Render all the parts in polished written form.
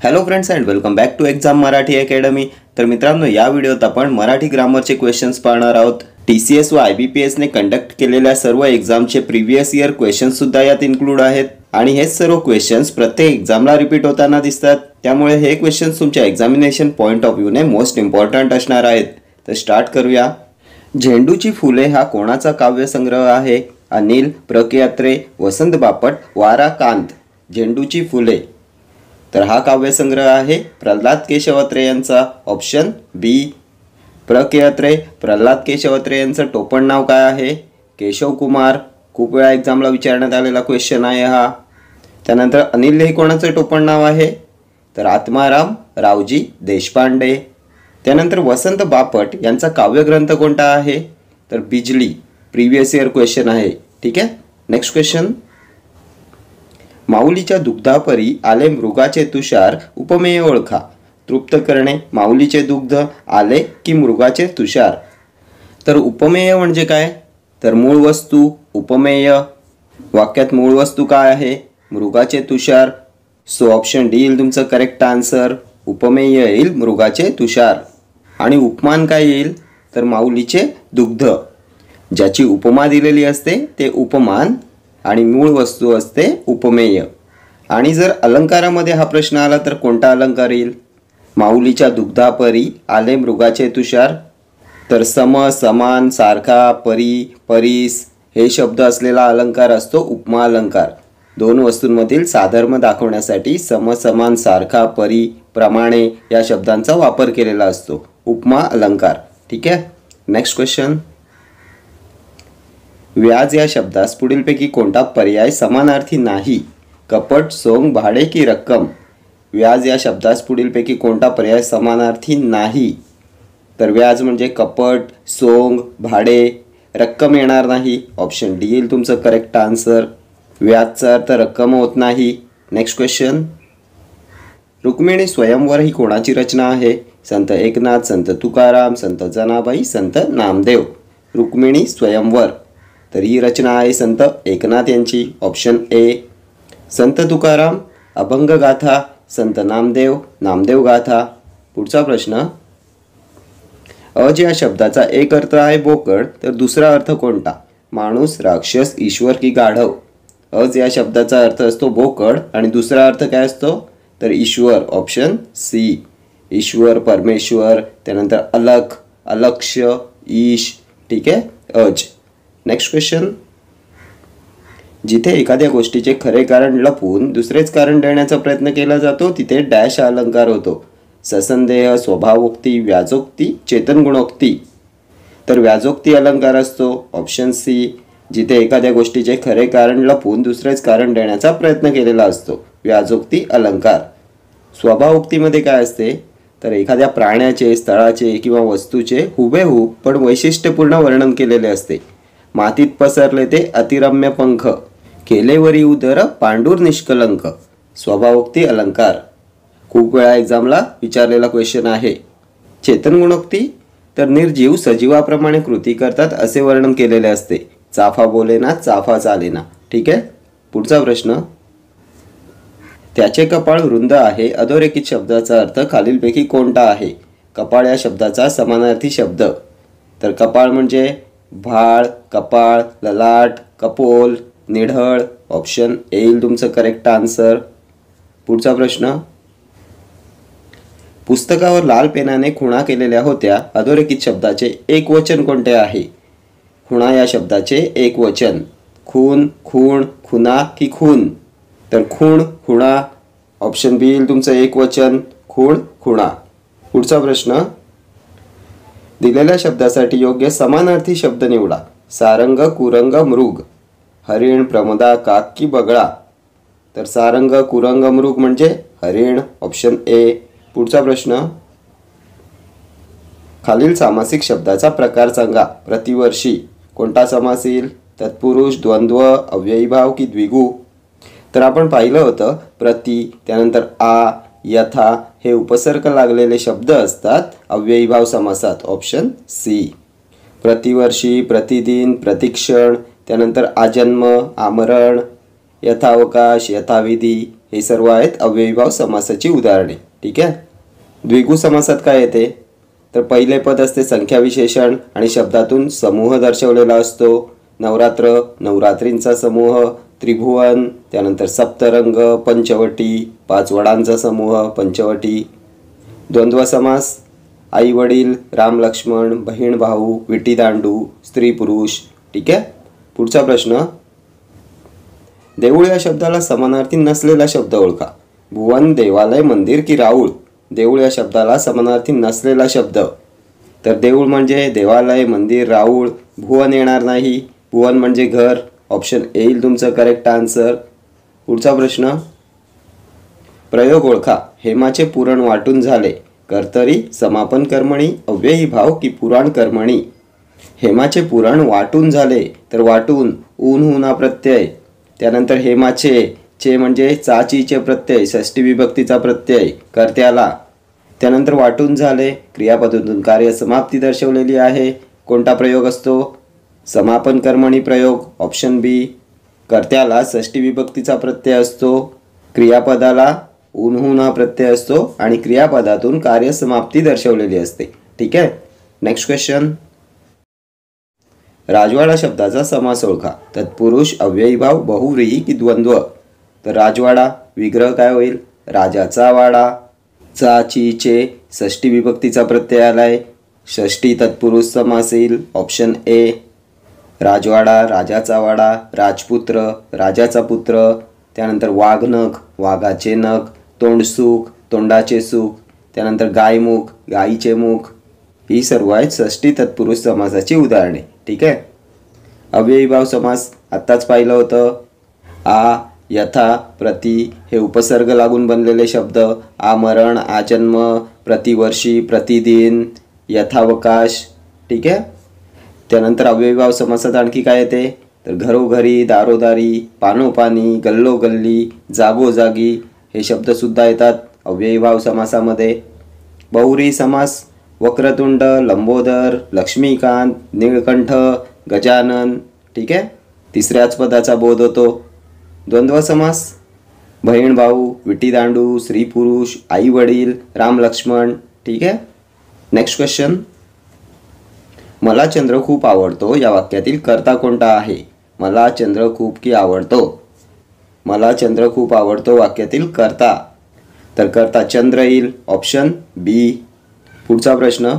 Hello friends and welcome back to exam Marathi academy. तर मित्रांनो, या व्हिडिओत आपण मराठी ग्रामरचे क्वेश्चन्स पाहणार आहोत। TCS व IBPS ने कंडक्ट केलेल्या सर्व एक्झामचे प्रीवियस इयर क्वेश्चन्स सुद्धा यात इन्क्लूड आहेत आणि हे सर्व क्वेश्चन्स प्रत्येक एक्झामला रिपीट होताना दिसतात। त्यामुळे हे क्वेश्चन्स तुमच्या एक्झामिनेशन पॉइंट ऑफ व्ह्यूने मोस्ट इम्पॉर्टंट असणार आहेत। तर स्टार्ट करूया। झेंडूची फुले हा कोणाचा काव्यसंग्रह आहे? अनिल, प्र के अत्रे, वसंत बापट, वारा कांत। झेंडूची फुले, तर हा काव्यसंग्रह आहे प्रल्हाद केशव अत्रे यांचा, ऑप्शन बी। प्र के अत्रे, प्रल्हाद केशव अत्रे यांचं टोपण नाव काय आहे? केशव कुमार। खूप वेळा एक्झामला विचारण्यात आलेला क्वेश्चन आहे हा। त्यानंतर अनिल हे कोणाचं टोपण नाव आहे? तर आत्माराम रावजी देशपांडे। त्यानंतर वसंत बापट यांचा काव्यग्रंथ कोणता आहे? तर बिजली। प्रीवियस इयर क्वेश्चन आहे, ठीक आहे। नेक्स्ट क्वेश्चन, माऊलीच्या दुग्धापरी आले मृगाचे तुषार, उपमेय ओळखा। तृप्त करणे, माऊलीचे दुग्ध आले की मृगाचे तुषार। तर उपमेय म्हणजे काय? तर मूळ वस्तू। उपमेय वाक्यात मूळ वस्तू काय आहे? मृगाचे तुषार। सो ऑप्शन डी येईल तुमचं करेक्ट आन्सर। उपमेय येईल मृगाचे तुषार। आणि उपमान काय येईल? तर माऊलीचे दुग्ध। ज्याची उपमा दिलेली असते ते उपमान आणि मूळ वस्तू असते उपमेय। आणि जर अलंकारामध्ये हा प्रश्न आला तर कोणता अलंकार येईल? माऊलीच्या दुग्धापरी आले मृगाचे तुषार। तर सम, समान, सारखा, परी, परीस हे शब्द असलेला अलंकार असतो उपमा अलंकार। दोन वस्तूंमधील साधर्म्य दाखवण्यासाठी सम, समान, सारखा, परी, प्रमाणे या शब्दांचा वापर केलेला असतो उपमा अलंकार, ठीक आहे। नेक्स्ट क्वेश्चन, व्याज या शब्दास पुढीलपैकी कोणता पर्याय समानार्थी नाही? कपट, सोंग, भाडे की रक्कम। व्याज या शब्दास पुढीलपैकी कोणता पर्याय समानार्थी नाही? तर व्याज म्हणजे कपट, सोंग, भाडे, रक्कम येणार नाही। ऑप्शन डी येईल तुमचं करेक्ट आन्सर। व्याजचा अर्थ रक्कम होत नाही। नेक्स्ट क्वेश्चन, रुक्मिणी स्वयंवर ही कोणाची रचना आहे? संत एकनाथ, संत तुकाराम, संत जनाबाई, संत नामदेव। रुक्मिणी स्वयंवर, तर ही रचना आहे संत एकनाथ यांची, ऑप्शन ए। संत तुकाराम अभंग गाथा, संत नामदेव नामदेव गाथा। पुढचा प्रश्न, अज या शब्दाचा एक अर्थ आहे बोकड, तर दुसरा अर्थ कोणता? माणूस, राक्षस, ईश्वर की गाढव। अज या शब्दाचा अर्थ असतो बोकड आणि दुसरा अर्थ काय असतो? तर ईश्वर, ऑप्शन सी। ईश्वर, परमेश्वर, त्यानंतर अलख, अलक्ष, ईश, ठीक आहे, अज। नेक्स्ट क्वेश्चन, जिथे एखाद्या गोष्टीचे खरे कारण लपवून दुसरेच कारण देण्याचा प्रयत्न केला जातो तिथे डॅश हा अलंकार होतो। ससंदेह, स्वभावोक्ती, व्याजोक्ती, चेतन गुणोक्ती। तर व्याजोक्ती अलंकार असतो, ऑप्शन सी। जिथे एखाद्या गोष्टीचे खरे कारण लपवून दुसरेच कारण देण्याचा प्रयत्न केलेला असतो, व्याजोक्ती अलंकार। स्वभावोक्तीमध्ये काय असते? तर एखाद्या प्राण्याचे, स्थळाचे किंवा वस्तूचे हुबेहूब पण वैशिष्ट्यपूर्ण वर्णन केलेले असते। मातीत पसरले ते अतिरम्य पंख, केलेवरी उदर पांडुर निष्कलंक। स्वभावोक्ती अलंकार खूप वेळा एक्झामला विचारलेला क्वेश्चन आहे। चेतन गुणोक्ती, तर निर्जीव सजीवाप्रमाणे कृती करतात असे वर्णन केलेले असते। चाफा बोलेना, चाफा चालेना, ठीक आहे। पुढचा प्रश्न, त्याचे कपाळ रुंद आहे अधोरेखित शब्दाचा अर्थ खालीलपैकी कोणता आहे? कपाळ या शब्दाचा समानार्थी शब्द, तर कपाळ म्हणजे भाळ, कपाळ, ललाट, कपोल, निढळ। ऑप्शन ए येईल तुमचं करेक्ट आन्सर। पुढचा प्रश्न, पुस्तकावर लाल पेनाने खुणा केलेल्या होत्या अधोरेखित शब्दाचे एक वचन कोणते आहे? खुणा या शब्दाचे एक वचन, खून, खूण, खुना की खून। तर खूण, खुणा, ऑप्शन बी येईल तुमचं एक वचन, खूण, खुणा। पुढचा प्रश्न, दिलेल्या शब्दासाठी योग्य समानार्थी शब्द निवडा। सारंग, कुरंग, मृग। हरिण, प्रमदा, काक की बगळा। तर सारंग, कुरंग, मृग म्हणजे हरिण, ऑप्शन ए। पुढचा प्रश्न, खालील सामासिक शब्दाचा प्रकार सांगा। प्रतिवर्षी, कोणता समास येईल? तत्पुरुष, द्वंद्व, अव्ययीभाव की द्विगु। तर आपण पाहिलं होतं प्रति, त्यानंतर आ, यथा हे उपसर्ग लागलेले शब्द असतात अव्ययीभाव समासात, ऑप्शन सी। प्रतिवर्षी, प्रतिदिन, प्रतिक्षण, त्यानंतर आजन्म, आमरण, यथावकाश, यथाविधी हे सर्व आहेत अव्ययीभाव समासाची उदाहरणे. ठीक आहे. द्विगु समासात काय येते तर पहिले पद असते संख्या विशेषण आणि शब्दातून समूह दर्शवलेला असतो. नवरात्र नवरात्रींचा समूह, त्रिभुवन, त्यानंतर सप्तरंग, पंचवटी, 5 वडांचा समूह पंचवटी. द्वंद्व समास आई वडील, राम लक्ष्मण, बहीण भाऊ, विटी दांडू, स्त्री पुरुष. ठीक आहे. पुढचा प्रश्न, देऊळ या शब्दाला समानार्थी नसलेला शब्द ओळखा. भुवन, देवालय, मंदिर की राऊळ. देऊळ या शब्दाला समानार्थी नसलेला शब्द तर देऊळ म्हणजे देवालय, मंदिर, राऊळ. भुवन येणार नाही. भुवन म्हणजे घर. ऑप्शन ए येईल तुमचं करेक्ट आन्सर. पुढचा प्रश्न, प्रयोग ओळखा. हेमाचे पुरण वाटून झाले. कर्तरी, समापन कर्मणी, अव्ययीभाव की पुराण कर्मणी. हेमाचे पुरण वाटून झाले तर वाटून ऊन हुना प्रत्यय. त्यानंतर हेमाचे चे म्हणजे चाचीचे प्रत्यय, षष्टी विभक्तीचा प्रत्यय कर्त्याला. त्यानंतर वाटून झाले क्रियापदातून कार्य समाप्ती दर्शवलेली आहे. कोणता प्रयोग असतो? समापन कर्मणी प्रयोग. ऑप्शन बी. कर्त्याला षष्टी विभक्तीचा प्रत्यय असतो, क्रियापदाला ऊन प्रत्यय असतो आणि क्रियापदातून कार्य समाप्ती दर्शवलेली असते. ठीक आहे. नेक्स्ट क्वेश्चन, राजवाडा शब्दाचा समास ओळखा. तत्पुरुष, अव्ययीभाव, बहुव्रीही की द्वंद्व. तर राजवाडा विग्रह काय होईल? राजाचा वाडा. चे षष्टी विभक्तीचा प्रत्यय आलाय, षष्टी तत्पुरुष समास येईल. Option A. राजवाडा, राजाचा वाडा, राजपुत्र, राजाचा पुत्र. त्यानंतर वाघनख, वाघाचे नख. तोंडसुख, तोंडाचे सुख. त्यानंतर गायमुख, गायीचे मुख. ही सर्व आहेत षष्टी तत्पुरुष समासाची उदाहरणे. ठीक आहे. अव्ययीभाव समास आत्ताच पाहिलं होतं. आ, यथा, प्रति हे उपसर्ग लागून बनलेले शब्द. आमरण, आजन्म, प्रतिवर्षी, प्रतिदिन, यथावकाश. ठीक आहे. त्यानंतर अव्ययीभाव समासात आणखी काय येते तर घरोघरी, दारोदारी, पानोपानी, गल्लोगल्ली, जागोजागी हे शब्दसुद्धा येतात अव्ययीभाव समासामध्ये. बहुव्रीही समास वक्रतुंड, लंबोदर, लक्ष्मीकांत, नीळकंठ, गजानन. ठीक आहे. तिसऱ्याच पदाचा बोध होतो. द्वंद्व समास बहीण भाऊ, विटी दांडू, स्त्री पुरुष, आई वडील, राम लक्ष्मण. ठीक आहे. नेक्स्ट क्वेश्चन, मला चंद्र खूप आवडतो या वाक्यातील कर्ता कोणता आहे? मला चंद्र खूप की आवडतो. मला चंद्र खूप आवडतो वाक्यातील कर्ता तर कर्ता चंद्र येईल. ऑप्शन बी. पुढचा प्रश्न,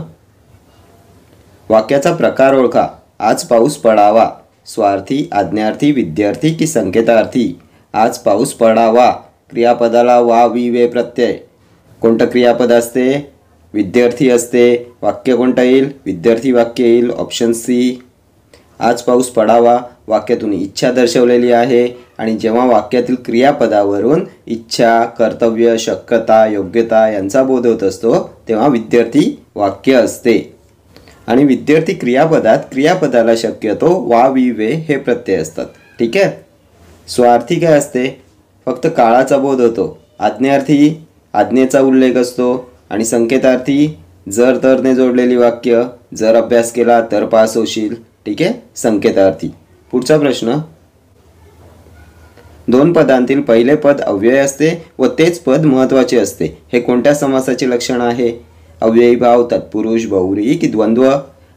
वाक्याचा प्रकार ओळखा. आज पाऊस पडावा. स्वार्थी, आज्ञार्थी, विद्यार्थी की संकेतार्थी. आज पाऊस पडावा क्रियापदाला वा वी वे प्रत्यय. कोणतं क्रियापद असते? विद्यार्थी असते. वाक्य कोणतं येईल? विद्यार्थी वाक्य येईल. Option C. आज पाऊस पडावा वाक्यातून इच्छा दर्शवलेली आहे आणि जेव्हा वाक्यातील क्रियापदावरून इच्छा, कर्तव्य, शक्यता, योग्यता यांचा बोध होत असतो तेव्हा विद्यार्थी वाक्य असते. आणि विद्यार्थी क्रियापदात क्रियापदाला शक्यतो वा वी वे हे प्रत्यय असतात. ठीक आहे. स्वार्थी काय असते? फक्त काळाचा बोध होतो. आज्ञार्थी आज्ञेचा उल्लेख असतो आणि संकेतार्थी जर तरने जोडलेली वाक्य. जर अभ्यास केला तर पास होशील. ठीक आहे. संकेतार्थी. पुढचा प्रश्न, 2 पदांतील पहिले पद अव्यय असते व तेच पद महत्त्वाचे असते. हे कोणत्या समासाचे लक्षण आहे? अव्ययीभाव, तत्पुरुष, बहुव्रीही की द्वंद्व.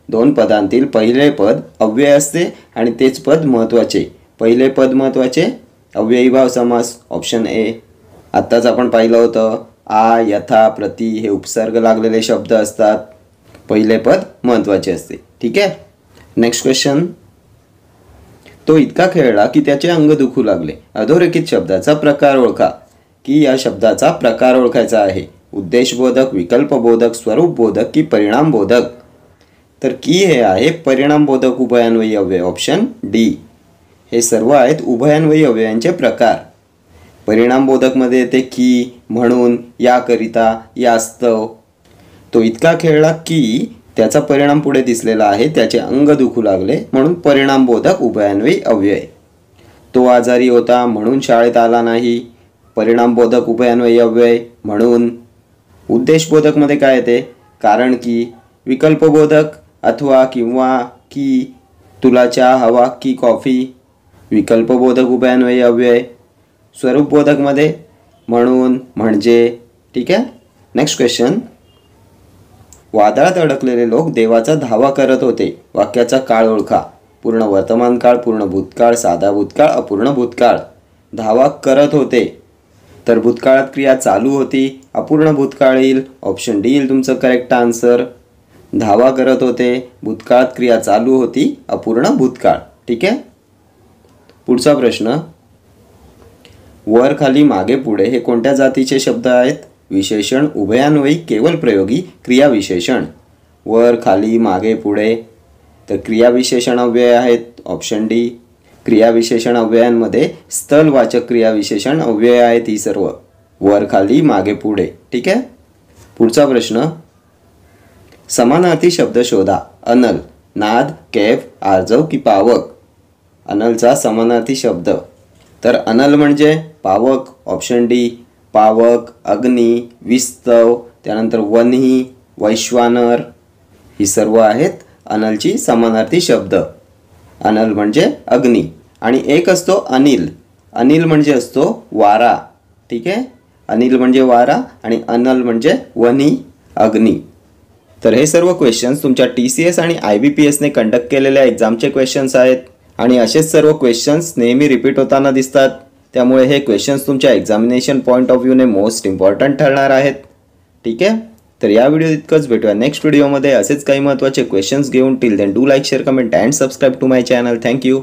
2 पदांतील पहिले पद अव्यय असते आणि तेच पद महत्त्वाचे. पहिले पद महत्त्वाचे, अव्ययीभाव समास. Option A. आत्ताच आपण पाहिलं होतं आ, यथा, प्रति हे उपसर्ग लागलेले शब्द असतात. पहिले पद महत्त्वाचे असते. ठीक आहे. नेक्स्ट क्वेश्चन, तो इतका खेळला की त्याचे अंग दुखू लागले. अधोरेखित शब्दाचा प्रकार ओळखा. की या शब्दाचा प्रकार ओळखायचा आहे. उद्देशबोधक, विकल्पबोधक, स्वरूपबोधक की परिणामबोधक. तर की हे आहे परिणामबोधक उभयान्वयी अव्यय. Option D. हे सर्व आहेत उभयान्वयी अव्ययांचे प्रकार. परिणामबोधकमध्ये येते की, म्हणून, याकरिता, यास्तव. तो इतका खेळला की त्याचा परिणाम पुढे दिसलेला आहे, त्याचे अंग दुखू लागले म्हणून परिणामबोधक उभयान्वयी अव्यय. तो आजारी होता म्हणून शाळेत आला नाही. परिणामबोधक उभयान्वयी अव्यय म्हणून. उद्देशबोधकमध्ये काय येते? कारण की. विकल्पबोधक अथवा, किंवा, की, तुला चहा हवा की कॉफी. विकल्पबोधक उभयान्वयी अव्यय. स्वरूपबोधकमध्ये म्हणून, म्हणजे. ठीक आहे. Next question. वादळात अडकलेले लोक देवाचा धावा करत होते. वाक्याचा काळ ओळखा. पूर्ण वर्तमान काळ, पूर्ण भूतकाळ, साधा भूतकाळ, अपूर्ण भूतकाळ. धावा करत होते तर भूतकाळात क्रिया चालू होती, अपूर्ण भूतकाळ येईल. ऑप्शन डी येईल तुमचं करेक्ट आन्सर. धावा करत होते, भूतकाळात क्रिया चालू होती, अपूर्ण भूतकाळ. ठीक आहे. पुढचा प्रश्न. वर, खाली, मागे, पुढे हे कोणत्या जातीचे शब्द आहेत? विशेषण, उभयान्वयी, केवल प्रयोगी, क्रियाविशेषण. वर, खाली, मागे, पुढे तर क्रियाविशेषण अव्यय आहेत. Option D. क्रियाविशेषण अव्ययांमध्ये स्थलवाचक क्रियाविशेषण अव्यय आहेत ही सर्व. वर, खाली, मागे, पुढे. ठीक आहे. पुढचा प्रश्न. समानार्थी शब्द शोधा. अनल, नाद, कैफ, आर्जव की पावक. अनलचा समानार्थी शब्द. तर अनल म्हणजे पावक. Option D. पावक, अग्नी, विस्तव, त्यानंतर वन्ही, वैश्वानर ही सर्व आहेत अनलची समानार्थी शब्द. अनल म्हणजे अग्नी. आणि एक असतो अनिल. अनिल म्हणजे असतो वारा. ठीक आहे. अनिल म्हणजे वारा आणि अनल म्हणजे वन्ही, अग्नी. तर हे सर्व क्वेश्चन्स तुमच्या TCS आणि IBPSने कंडक्ट केलेल्या एक्झामचे क्वेश्चन्स आहेत. आणि असेच सर्व क्वेश्चन्स नेहमी रिपीट होताना दिसतात. त्यामुळे हे क्वेश्चन्स तुमच्या एक्झामिनेशन पॉईंट ऑफ व्ह्यूने मोस्ट इम्पॉर्टंट ठरणार आहेत. ठीक आहे. तर या व्हिडिओ इतकंच. भेटूया नेक्स्ट व्हिडिओमध्ये असेच काही महत्त्वाचे क्वेश्चन्स घेऊन. Till then do like, share, comment and subscribe to my channel. Thank you.